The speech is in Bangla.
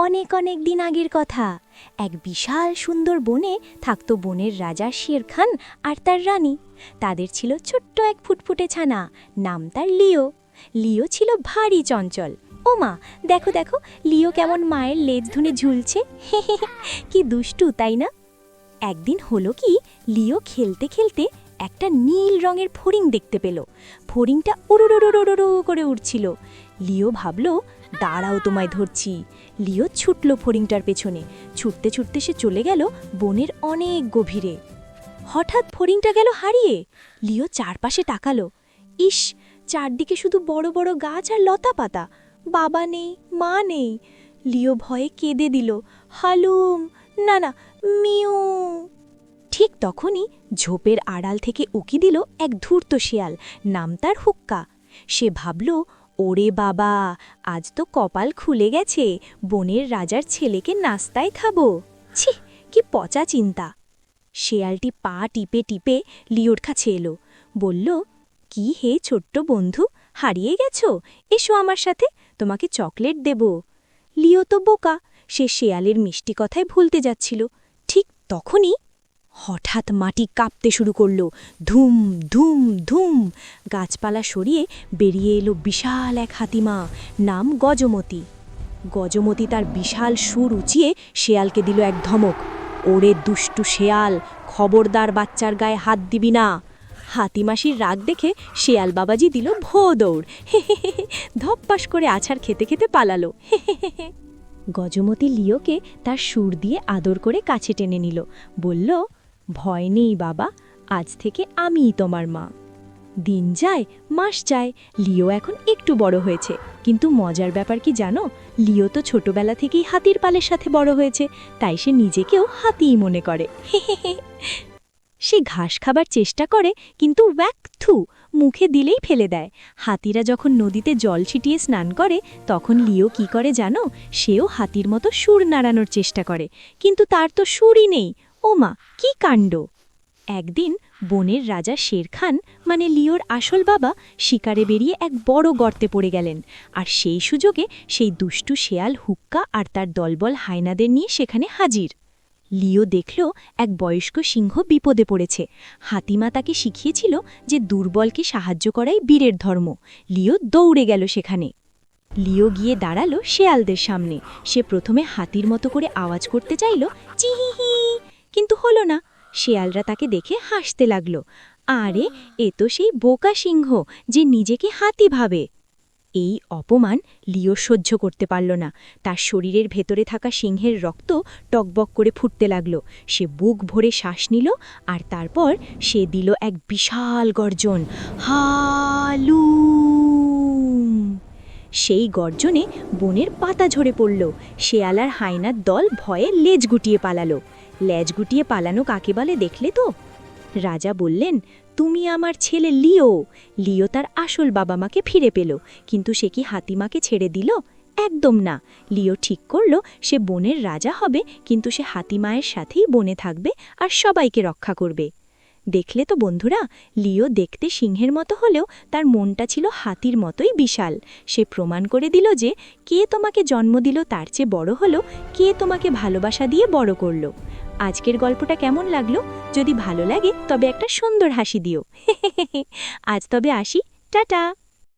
অনেক অনেক দিন আগের কথা। এক বিশাল সুন্দর বনে থাকত বনের রাজা শের খান আর তার রানী। তাদের ছিল ছোট্ট এক ফুটফুটে ছানা, নাম তার লিও। লিও ছিল ভারী চঞ্চল। ও মা, দেখো দেখো, লিও কেমন মায়ের লেজ ধরে ঝুলছে। কি দুষ্টু, তাই না? একদিন হলো কি, লিও খেলতে খেলতে একটা নীল রঙের ফড়িং দেখতে পেল। ফড়িংটা উড়ুড়ুড়ুড়ুড়ু করে উড়ছিল। লিও ভাবল, দাঁড়াও, তোমায় ধরছি। লিও ছুটল ফড়িংটার পেছনে। ছুটতে ছুটতে সে চলে গেল বনের অনেক গভীরে। হঠাৎ ফড়িংটা গেল হারিয়ে। লিও চারপাশে তাকালো। ইস, চারদিকে শুধু বড় বড় গাছ আর লতা পাতা। বাবা নেই, মা নেই। লিও ভয়ে কেঁদে দিল, হালুম, না না, মিউ। ঠিক তখনই ঝোপের আড়াল থেকে উকি দিল এক ধূর্ত শিয়াল, নাম তার হুক্কা। সে ভাবল, ওরে বাবা, আজ তো কপাল খুলে গেছে, বনের রাজার ছেলেকে নাস্তায় খাবো। ছি, কি পচা চিন্তা। শেয়ালটি পা টিপে টিপে লিওর কাছে এলো, বলল, কি হে ছোট্ট বন্ধু, হারিয়ে গেছো? এসো আমার সাথে, তোমাকে চকলেট দেব। লিও তো বোকা, সে শেয়ালের মিষ্টি কথায় ভুলতে যাচ্ছিল। ঠিক তখনই হঠাৎ মাটি কাঁপতে শুরু করল। ধুম ধুম ধুম, গাছপালা সরিয়ে বেরিয়ে এলো বিশাল এক হাতিমা, নাম গজমতি। গজমতি তার বিশাল সুর উঁচিয়ে শেয়ালকে দিল এক ধমক। ওরে দুষ্টু শেয়াল, খবরদার বাচ্চার গায়ে হাত দিবি না। হাতিমাসির রাগ দেখে শেয়াল বাবাজি দিল ভো দৌড়। ধপ্পাস করে আছাড় খেতে খেতে পালালো। গজমতি লিওকে তার সুর দিয়ে আদর করে কাছে টেনে নিল, বলল, ভয় নেই বাবা, আজ থেকে আমিই তোমার মা। দিন যায়, মাস যায়, লিও এখন একটু বড় হয়েছে। কিন্তু মজার ব্যাপার কি জানো, লিও তো ছোটবেলা থেকেই হাতির পালের সাথে বড় হয়েছে, তাই সে নিজেকেও হাতিই মনে করে। সে ঘাস খাবার চেষ্টা করে, কিন্তু ওয়াক-থু, মুখে দিলেই ফেলে দেয়। হাতিরা যখন নদীতে জল ছিটিয়ে স্নান করে, তখন লিও কি করে জানো, সেও হাতির মতো সুর নাড়ানোর চেষ্টা করে, কিন্তু তার তো সুরই নেই। ওমা, কি কাণ্ড! একদিন বনের রাজা শের খান, মানে লিওর আসল বাবা, শিকারে বেরিয়ে এক বড় গর্তে পড়ে গেলেন। আর সেই সুযোগে সেই দুষ্টু শেয়াল হুক্কা আর তার দলবল হায়নাদের নিয়ে সেখানে হাজির। লিও দেখল এক বয়স্ক সিংহ বিপদে পড়েছে। হাতিমা তাকে শিখিয়েছিল যে দুর্বলকে সাহায্য করাই বীরের ধর্ম। লিও দৌড়ে গেল সেখানে। লিও গিয়ে দাঁড়ালো শেয়ালদের সামনে। সে প্রথমে হাতির মতো করে আওয়াজ করতে চাইল, চিহিহি, কিন্তু হলো না। শেয়ালরা তাকে দেখে হাসতে লাগল। আরে, এ তো সেই বোকা সিংহ যে নিজেকে হাতি ভাবে। এই অপমান লিও সহ্য করতে পারল না। তার শরীরের ভেতরে থাকা সিংহের রক্ত টকবক করে ফুটতে লাগল। সে বুক ভরে শ্বাস নিল, আর তারপর সে দিল এক বিশাল গর্জন, হালুম। সেই গর্জনে বনের পাতা ঝরে পড়ল। শেয়াল আর হায়নার দল ভয়ে লেজ গুটিয়ে পালালো। লেজ গুটিয়ে পালানো কাকে বলে দেখলে তো? রাজা বললেন, তুমি আমার ছেলে লিও। লিও তার আসল বাবা মাকে ফিরে পেল, কিন্তু সে কি হাতিমাকে ছেড়ে দিল? একদম না। লিও ঠিক করল সে বনের রাজা হবে, কিন্তু সে হাতিমায়ের সাথেই বনে থাকবে আর সবাইকে রক্ষা করবে। দেখলে তো বন্ধুরা, লিও দেখতে সিংহের মতো হলেও তার মনটা ছিল হাতির মতোই বিশাল। সে প্রমাণ করে দিল যে কে তোমাকে জন্ম দিল তার চেয়ে বড় হলো কে তোমাকে ভালোবাসা দিয়ে বড় করলো। আজকের গল্পটা কেমন লাগলো? যদি ভালো লাগে তবে একটা সুন্দর হাসি দিও। আজ তবে আসি, টাটা।